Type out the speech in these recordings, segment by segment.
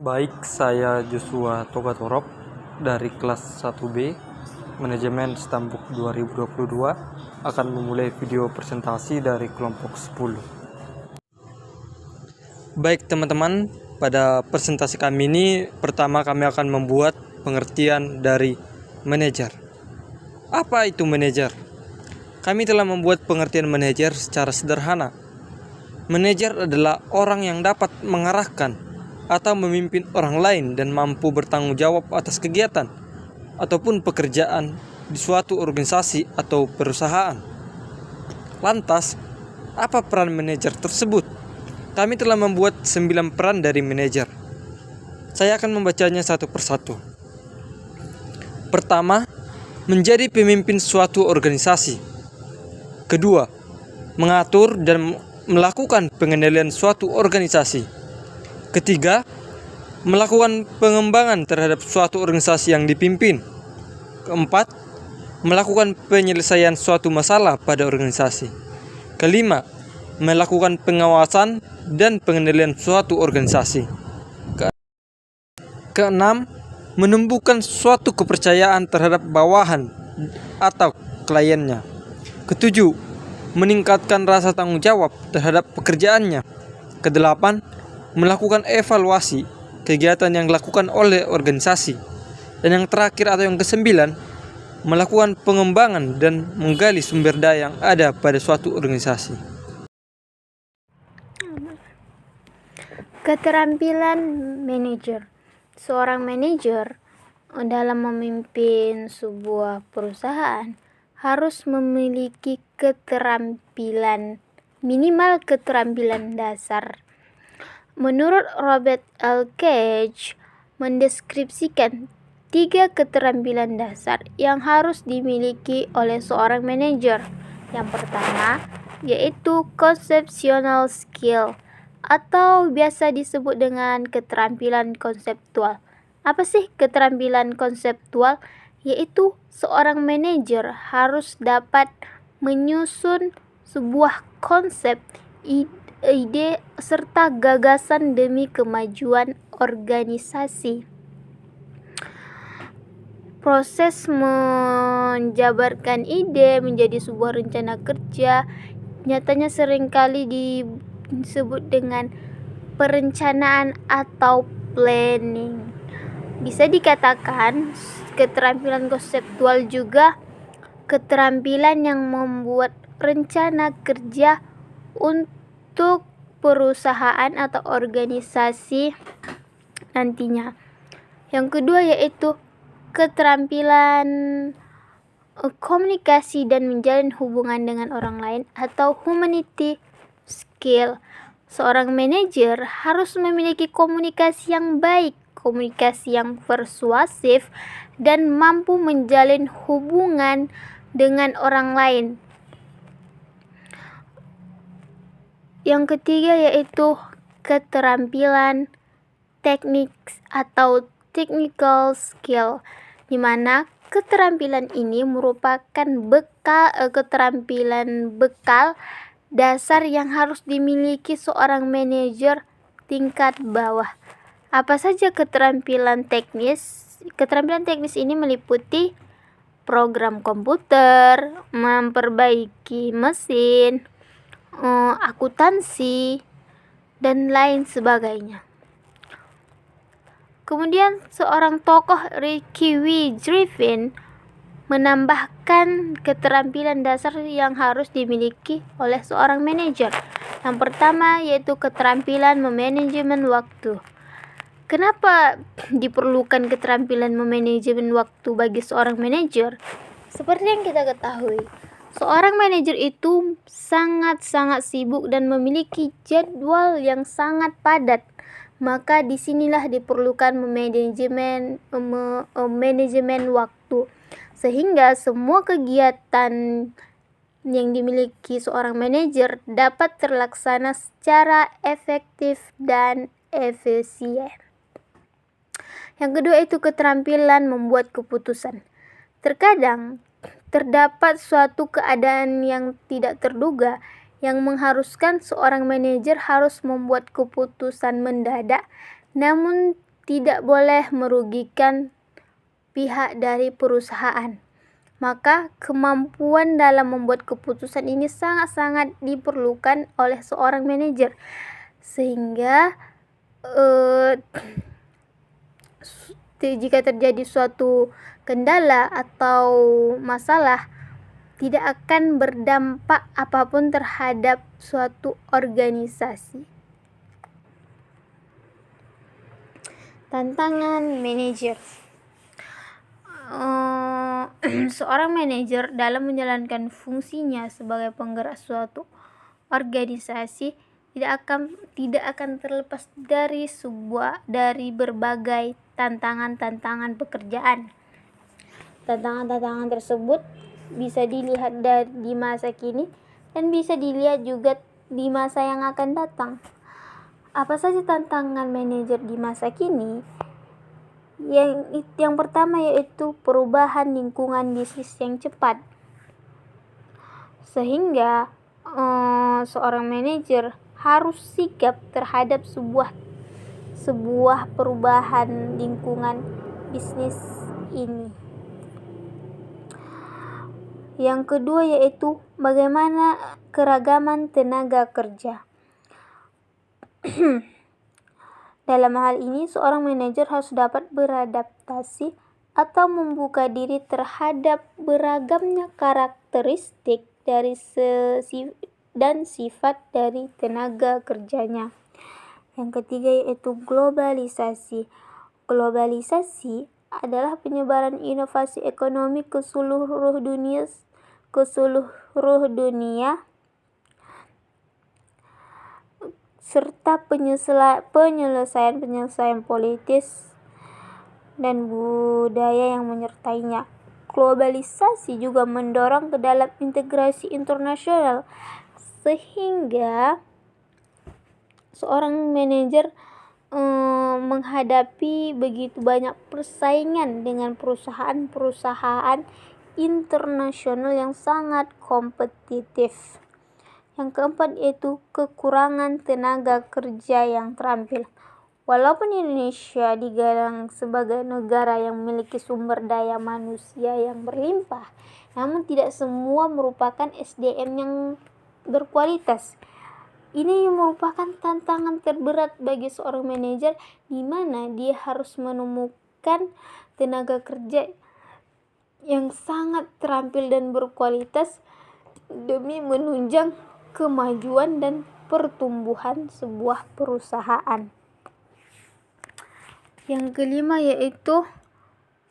Baik, saya Joshua Togatorop dari kelas 1B Manajemen Stambuk 2022 akan memulai video presentasi dari kelompok 10. Baik teman-teman, pada presentasi kami ini pertama kami akan membuat pengertian dari manajer. Apa itu manajer? Kami telah membuat pengertian manajer secara sederhana. Manajer adalah orang yang dapat mengarahkan atau memimpin orang lain dan mampu bertanggung jawab atas kegiatan ataupun pekerjaan di suatu organisasi atau perusahaan. Lantas, apa peran manajer tersebut? Kami telah membuat 9 peran dari manajer. Saya akan membacanya satu persatu. Pertama, menjadi pemimpin suatu organisasi. Kedua, mengatur dan melakukan pengendalian suatu organisasi. Ketiga, melakukan pengembangan terhadap suatu organisasi yang dipimpin. Keempat, melakukan penyelesaian suatu masalah pada organisasi. Kelima, melakukan pengawasan dan pengendalian suatu organisasi. Keenam, menumbuhkan suatu kepercayaan terhadap bawahan atau kliennya. Ketujuh, meningkatkan rasa tanggung jawab terhadap pekerjaannya. Kedelapan, melakukan evaluasi kegiatan yang dilakukan oleh organisasi. Dan yang terakhir atau yang kesembilan, melakukan pengembangan dan menggali sumber daya yang ada pada suatu organisasi. Keterampilan manajer. Seorang manajer dalam memimpin sebuah perusahaan harus memiliki minimal keterampilan dasar. Menurut Robert L. Cage, mendeskripsikan 3 keterampilan dasar yang harus dimiliki oleh seorang manajer. Yang pertama, yaitu conceptual skill atau biasa disebut dengan keterampilan konseptual. Apa sih keterampilan konseptual? Yaitu seorang manajer harus dapat menyusun sebuah konsep, ide serta gagasan demi kemajuan organisasi. Proses menjabarkan ide menjadi sebuah rencana kerja nyatanya seringkali disebut dengan perencanaan atau planning. Bisa dikatakan keterampilan konseptual juga keterampilan yang membuat rencana kerja untuk perusahaan atau organisasi nantinya. Yang kedua yaitu keterampilan komunikasi dan menjalin hubungan dengan orang lain atau humanity skill. Seorang manajer harus memiliki komunikasi yang baik, komunikasi yang persuasif, dan mampu menjalin hubungan dengan orang lain. Yang ketiga yaitu keterampilan teknik atau technical skill, di mana keterampilan ini merupakan keterampilan bekal dasar yang harus dimiliki seorang manajer tingkat bawah. Apa saja keterampilan teknis? Keterampilan teknis ini meliputi program komputer, memperbaiki mesin, akuntansi, dan lain sebagainya. Kemudian seorang tokoh Ricky W. Griffin menambahkan keterampilan dasar yang harus dimiliki oleh seorang manajer. Yang pertama yaitu keterampilan memanajemen waktu. Kenapa diperlukan keterampilan memanajemen waktu bagi seorang manajer? Seperti yang kita ketahui, seorang manajer itu sangat-sangat sibuk dan memiliki jadwal yang sangat padat. Maka disinilah diperlukan manajemen waktu, sehingga semua kegiatan yang dimiliki seorang manajer dapat terlaksana secara efektif dan efisien. Yang kedua itu keterampilan membuat keputusan. Terkadang terdapat suatu keadaan yang tidak terduga yang mengharuskan seorang manajer harus membuat keputusan mendadak, namun tidak boleh merugikan pihak dari perusahaan. Maka kemampuan dalam membuat keputusan ini sangat-sangat diperlukan oleh seorang manajer, sehingga jika terjadi suatu kendala atau masalah, tidak akan berdampak apapun terhadap suatu organisasi. Tantangan manajer. Seorang manajer dalam menjalankan fungsinya sebagai penggerak suatu organisasi tidak akan terlepas dari berbagai tantangan pekerjaan. Tantangan tersebut bisa dilihat di masa kini dan bisa dilihat juga di masa yang akan datang. Apa saja tantangan manajer di masa kini? Yang pertama yaitu perubahan lingkungan bisnis yang cepat, sehingga seorang manajer harus sigap terhadap sebuah perubahan lingkungan bisnis ini. Yang kedua yaitu bagaimana keragaman tenaga kerja. Dalam hal ini, seorang manajer harus dapat beradaptasi atau membuka diri terhadap beragamnya karakteristik dan sifat dari tenaga kerjanya. Yang ketiga yaitu globalisasi. Globalisasi adalah penyebaran inovasi ekonomi ke seluruh dunia serta penyelesaian politis dan budaya yang menyertainya. Globalisasi juga mendorong ke dalam integrasi internasional, sehingga seorang manajer menghadapi begitu banyak persaingan dengan perusahaan-perusahaan internasional yang sangat kompetitif. Yang keempat yaitu kekurangan tenaga kerja yang terampil. Walaupun Indonesia digadang sebagai negara yang memiliki sumber daya manusia yang berlimpah, namun tidak semua merupakan SDM yang berkualitas. Ini merupakan tantangan terberat bagi seorang manajer, di mana dia harus menemukan tenaga kerja yang sangat terampil dan berkualitas demi menunjang kemajuan dan pertumbuhan sebuah perusahaan. Yang kelima yaitu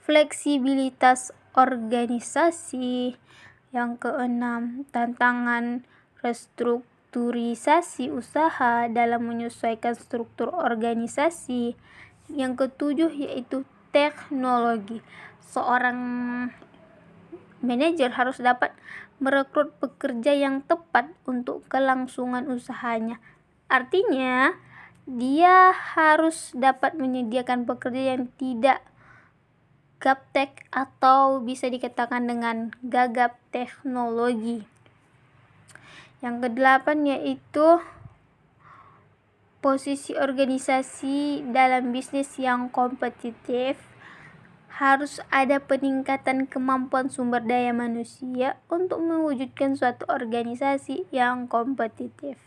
fleksibilitas organisasi. Yang keenam, tantangan restrukturisasi usaha dalam menyesuaikan struktur organisasi. Yang ketujuh yaitu teknologi. Seorang manajer harus dapat merekrut pekerja yang tepat untuk kelangsungan usahanya. Artinya, dia harus dapat menyediakan pekerja yang tidak gaptek atau bisa dikatakan dengan gagap teknologi. Yang kedelapan yaitu posisi organisasi dalam bisnis yang kompetitif. Harus ada peningkatan kemampuan sumber daya manusia untuk mewujudkan suatu organisasi yang kompetitif.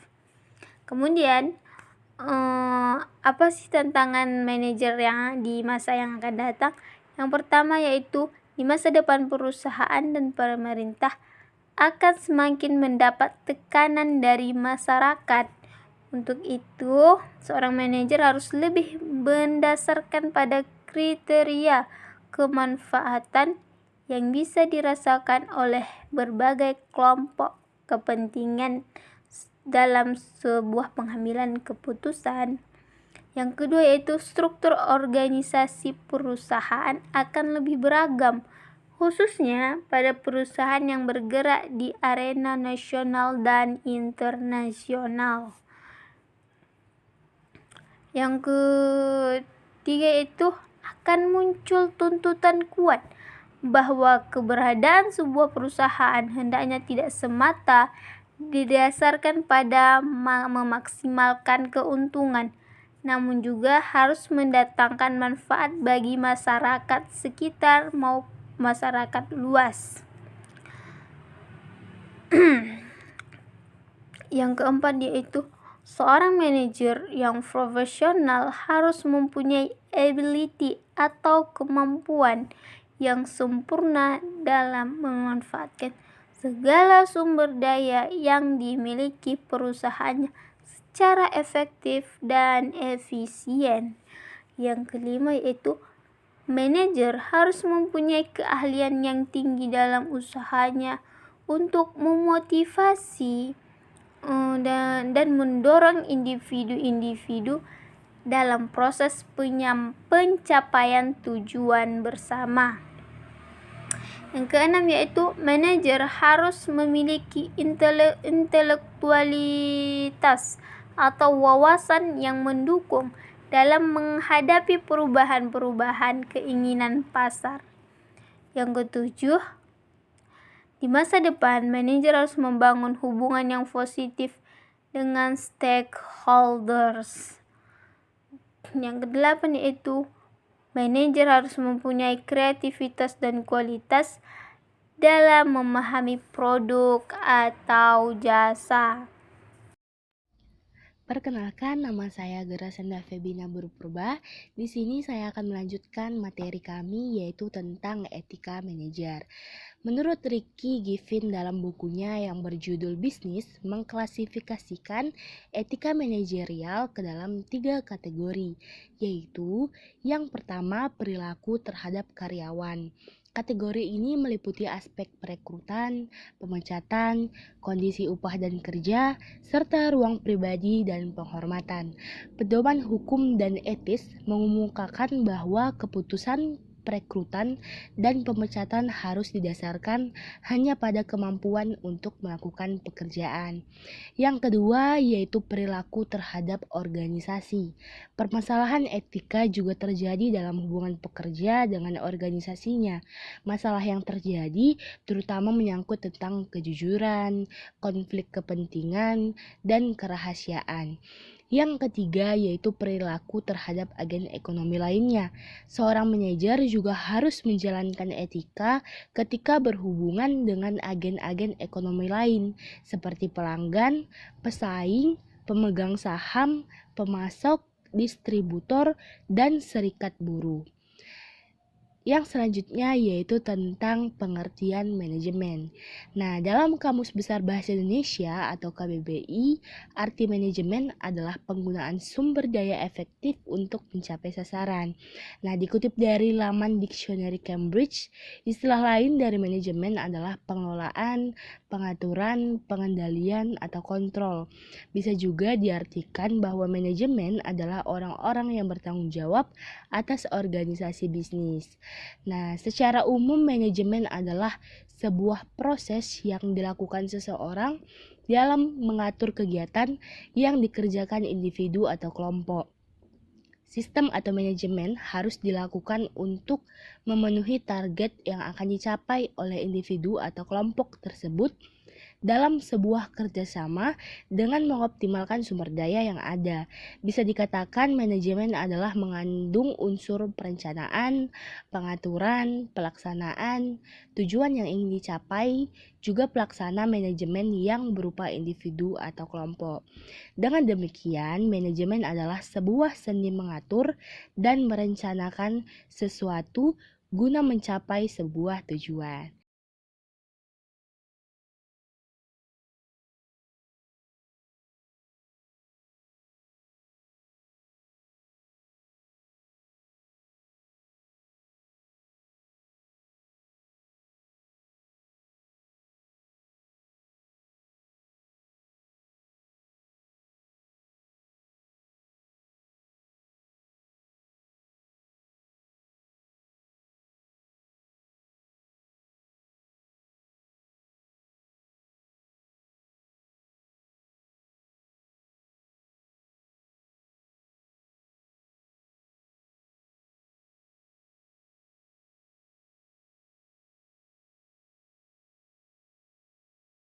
Kemudian, apa sih tantangan manajer yang di masa yang akan datang? Yang pertama yaitu di masa depan perusahaan dan pemerintah akan semakin mendapat tekanan dari masyarakat. Untuk itu, seorang manajer harus lebih mendasarkan pada kriteria kemanfaatan yang bisa dirasakan oleh berbagai kelompok kepentingan dalam sebuah pengambilan keputusan. Yang kedua yaitu struktur organisasi perusahaan akan lebih beragam, khususnya pada perusahaan yang bergerak di arena nasional dan internasional. Yang ketiga itu akan muncul tuntutan kuat bahwa keberadaan sebuah perusahaan hendaknya tidak semata didasarkan pada memaksimalkan keuntungan, namun juga harus mendatangkan manfaat bagi masyarakat sekitar maupun masyarakat luas. Yang keempat yaitu seorang manajer yang profesional harus mempunyai ability atau kemampuan yang sempurna dalam memanfaatkan segala sumber daya yang dimiliki perusahaannya secara efektif dan efisien. Yang kelima yaitu manajer harus mempunyai keahlian yang tinggi dalam usahanya untuk memotivasi dan mendorong individu-individu dalam proses pencapaian tujuan bersama. Yang keenam yaitu manajer harus memiliki intelektualitas atau wawasan yang mendukung dalam menghadapi perubahan-perubahan keinginan pasar. Yang ketujuh, di masa depan, manajer harus membangun hubungan yang positif dengan stakeholders. Yang kedelapan yaitu manajer harus mempunyai kreativitas dan kualitas dalam memahami produk atau jasa. Perkenalkan, nama saya Gerasenda Febina Burupurba. Di sini saya akan melanjutkan materi kami yaitu tentang etika manajer. Menurut Ricky Giffin dalam bukunya yang berjudul Bisnis, mengklasifikasikan etika manajerial ke dalam 3 kategori, yaitu yang pertama perilaku terhadap karyawan. Kategori ini meliputi aspek perekrutan, pemecatan, kondisi upah dan kerja, serta ruang pribadi dan penghormatan. Pedoman hukum dan etis mengemukakan bahwa keputusan perekrutan dan pemecatan harus didasarkan hanya pada kemampuan untuk melakukan pekerjaan. Yang kedua yaitu perilaku terhadap organisasi. Permasalahan etika juga terjadi dalam hubungan pekerja dengan organisasinya. Masalah yang terjadi terutama menyangkut tentang kejujuran, konflik kepentingan, dan kerahasiaan. Yang ketiga yaitu perilaku terhadap agen ekonomi lainnya. Seorang manajer juga harus menjalankan etika ketika berhubungan dengan agen-agen ekonomi lain seperti pelanggan, pesaing, pemegang saham, pemasok, distributor, dan serikat buruh. Yang selanjutnya yaitu tentang pengertian manajemen. Nah, dalam Kamus Besar Bahasa Indonesia atau KBBI, arti manajemen adalah penggunaan sumber daya efektif untuk mencapai sasaran. Nah, dikutip dari laman Dictionary Cambridge, istilah lain dari manajemen adalah pengelolaan, pengaturan, pengendalian, atau kontrol. Bisa juga diartikan bahwa manajemen adalah orang-orang yang bertanggung jawab atas organisasi bisnis. Nah, secara umum manajemen adalah sebuah proses yang dilakukan seseorang dalam mengatur kegiatan yang dikerjakan individu atau kelompok. Sistem atau manajemen harus dilakukan untuk memenuhi target yang akan dicapai oleh individu atau kelompok tersebut dalam sebuah kerjasama dengan mengoptimalkan sumber daya yang ada. Bisa dikatakan manajemen adalah mengandung unsur perencanaan, pengaturan, pelaksanaan, tujuan yang ingin dicapai, juga pelaksana manajemen yang berupa individu atau kelompok. Dengan demikian, manajemen adalah sebuah seni mengatur dan merencanakan sesuatu guna mencapai sebuah tujuan.